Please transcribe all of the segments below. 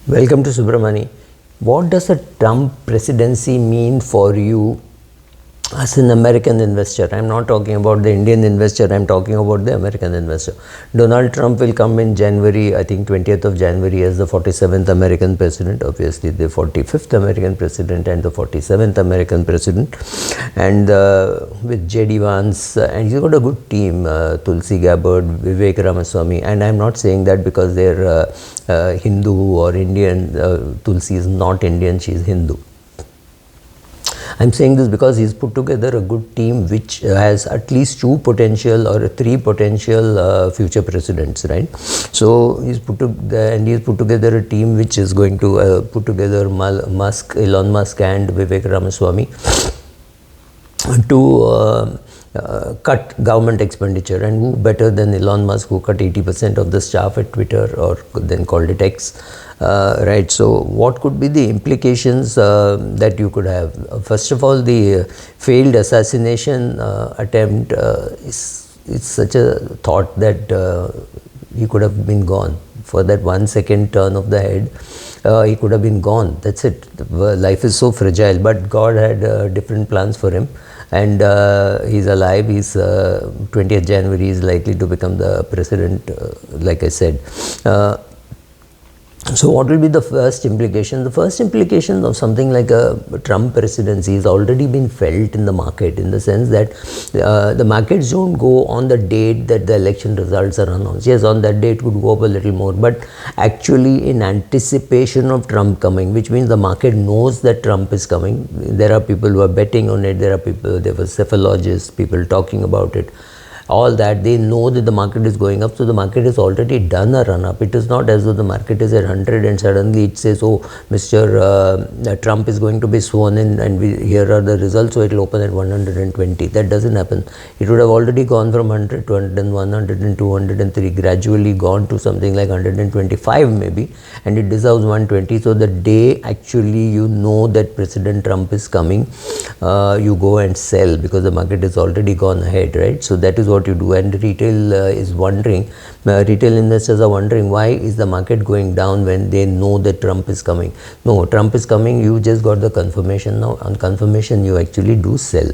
Welcome to Subramani. What does a Trump presidency mean for you as an American investor? I'm not talking about the Indian investor, I'm talking about the American investor. Donald Trump will come in January, I think 20th of January, as the 47th American president, obviously the 45th American president and the 47th American president. And with J.D. Vance, and he's got a good team, Tulsi Gabbard, Vivek Ramaswamy, and I'm not saying that because they're Hindu or Indian. Tulsi is not Indian, she is Hindu. I'm saying this because he's put together a good team which has at least two potential or three potential future presidents, right? So he's put together a team which is going to put together Elon Musk and Vivek Ramaswamy to cut government expenditure. And who better than Elon Musk, who cut 80% of the staff at Twitter, or then called it X, right? So what could be the implications that you could have? First of all, the failed assassination attempt is such a thought that he could have been gone. For that 1 second turn of the head, he could have been gone. That's it. Life is so fragile, but God had different plans for him. And he's alive. He's 20th January is likely to become the president, like I said. So what will be the first implication? The first implication of something like a Trump presidency has already been felt in the market, in the sense that the markets don't go on the date that the election results are announced. Yes, on that date it could go up a little more, but actually in anticipation of Trump coming, which means the market knows that Trump is coming. There are people who are betting on it. There were cephalogists, people talking about it. All that, they know that the market is going up, so the market has already done a run-up. It is not as though the market is at 100 and suddenly it says, oh, Mr. Trump is going to be sworn in and here are the results, so it will open at 120. That doesn't happen. It would have already gone from 100 to 101, 102, 103, gradually gone to something like 125 maybe, and it deserves 120. So the day actually you know that President Trump is coming, you go and sell because the market has already gone ahead, right? So that is what you do. And retail is wondering, retail investors are wondering, why is the market going down when they know that Trump is coming? No, Trump is coming, you just got the confirmation. Now on confirmation you actually do sell.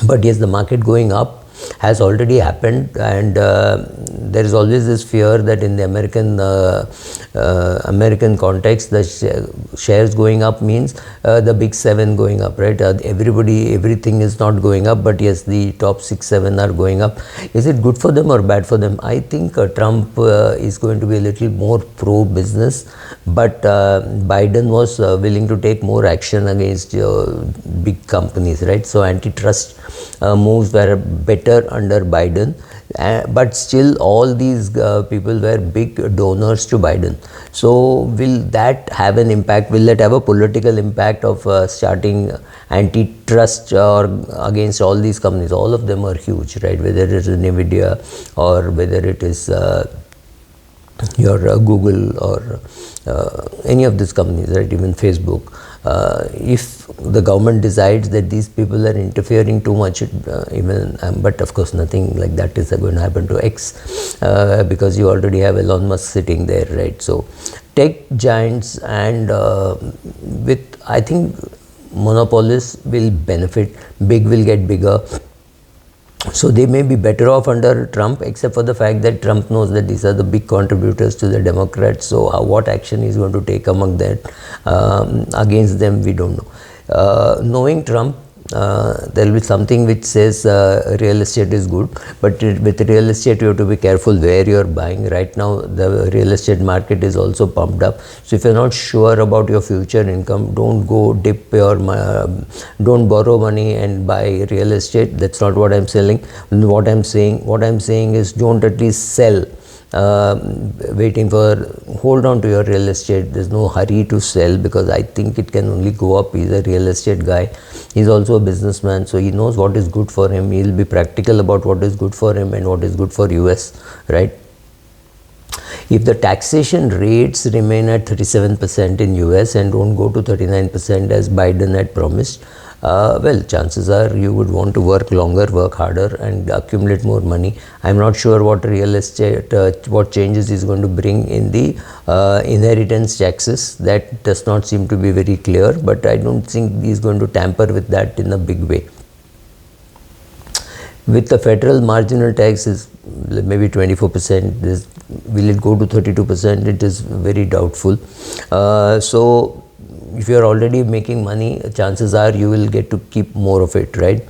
But yes, the market going up has already happened, and there is always this fear that in the American context, the shares going up means the big seven going up, right? Everything is not going up, but yes, the top 6, 7 are going up. Is it good for them or bad for them? I think Trump is going to be a little more pro-business, but Biden was willing to take more action against big companies, right? So antitrust moves were better under Biden, but still all these people were big donors to Biden. So will that have an impact? Will that have a political impact of starting antitrust or against all these companies? All of them are huge, right? Whether it is Nvidia or whether it is your Google or any of these companies, right? Even Facebook. If the government decides that these people are interfering too much, but of course nothing like that is going to happen to X because you already have Elon Musk sitting there, right? So tech giants and I think monopolists will benefit, big will get bigger. So they may be better off under Trump, except for the fact that Trump knows that these are the big contributors to the Democrats. So what action he's going to take among that against them, we don't know. Knowing Trump, there will be something which says real estate is good, but with real estate you have to be careful where you are buying. Right now the real estate market is also pumped up, so if you are not sure about your future income, don't go don't borrow money and buy real estate. That's not what I'm selling. What I'm saying is, don't at least sell. Hold on to your real estate. There's no hurry to sell, because I think it can only go up. He's a real estate guy. He's also a businessman, so he knows what is good for him. He'll be practical about what is good for him and what is good for US, right? If the taxation rates remain at 37% in US and don't go to 39% as Biden had promised, well, chances are you would want to work longer, work harder, and accumulate more money. I'm not sure what real estate, what changes is going to bring in the inheritance taxes. That does not seem to be very clear, but I don't think he's going to tamper with that in a big way. With the federal marginal tax is maybe 24%, will it go to 32%? It is very doubtful. So if you are already making money, chances are you will get to keep more of it, right?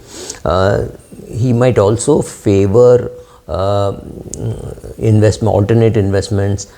He might also favor alternate investments.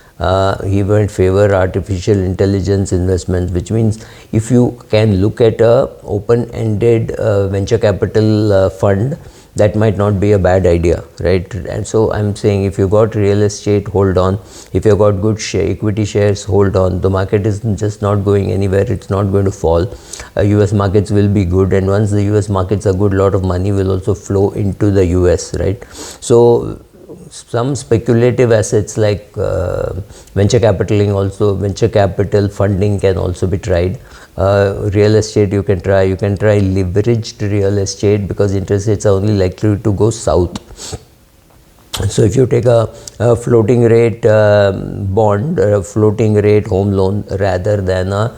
He might favor artificial intelligence investments, which means if you can look at a open-ended venture capital fund, that might not be a bad idea, right? And so I'm saying, if you got real estate, hold on. If you got good equity shares, hold on. The market is just not going anywhere. It's not going to fall. US markets will be good, and once the US markets are good, a lot of money will also flow into the US, right? So some speculative assets like venture capital funding can also be tried. Real estate you can try leveraged real estate, because interest rates are only likely to go south. So if you take a floating rate bond, a floating rate home loan rather than a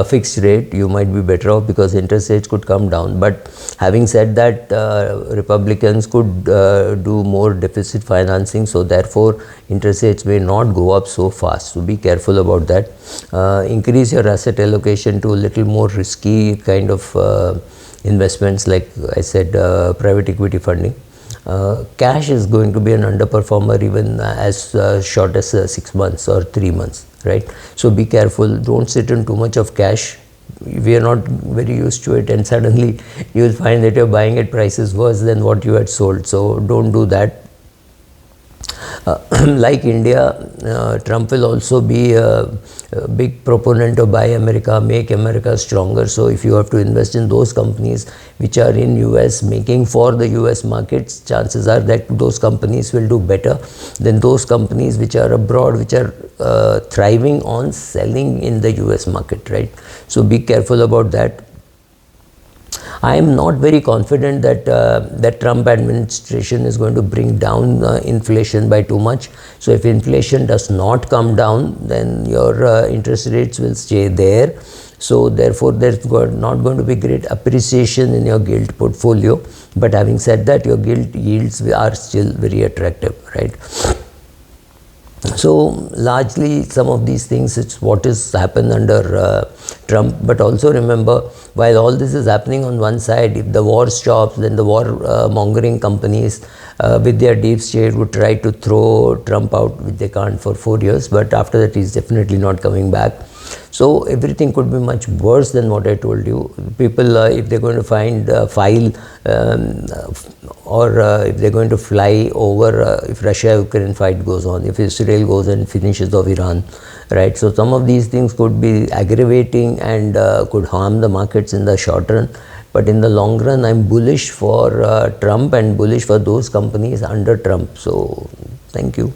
fixed rate, you might be better off, because interest rates could come down. But having said that, Republicans could do more deficit financing, so therefore interest rates may not go up so fast. So be careful about that. Increase your asset allocation to a little more risky kind of investments, like I said, private equity funding. Cash is going to be an underperformer even as short as 6 months or 3 months, right? So be careful, don't sit in too much of cash. We are not very used to it, and suddenly you will find that you're buying at prices worse than what you had sold. So don't do that. Like India, Trump will also be a big proponent of Buy America, Make America Stronger. So if you have to invest in those companies which are in US, making for the US markets, chances are that those companies will do better than those companies which are abroad, which are thriving on selling in the US market, right? So be careful about that. I am not very confident that that Trump administration is going to bring down inflation by too much. So if inflation does not come down, then your interest rates will stay there. So therefore, there's not going to be great appreciation in your gilt portfolio. But having said that, your gilt yields are still very attractive, right? So largely some of these things, it's what has happened under Trump. But also remember, while all this is happening on one side, if the war stops, then the war mongering companies with their deep state would try to throw Trump out, which they can't for 4 years. But after that, he's definitely not coming back. So everything could be much worse than what I told you. People, if they're going to find file or if they're going to fly over, if Russia-Ukraine fight goes on, if Israel goes and finishes off Iran, right? So some of these things could be aggravating and could harm the markets in the short run. But in the long run, I'm bullish for Trump and bullish for those companies under Trump. So thank you.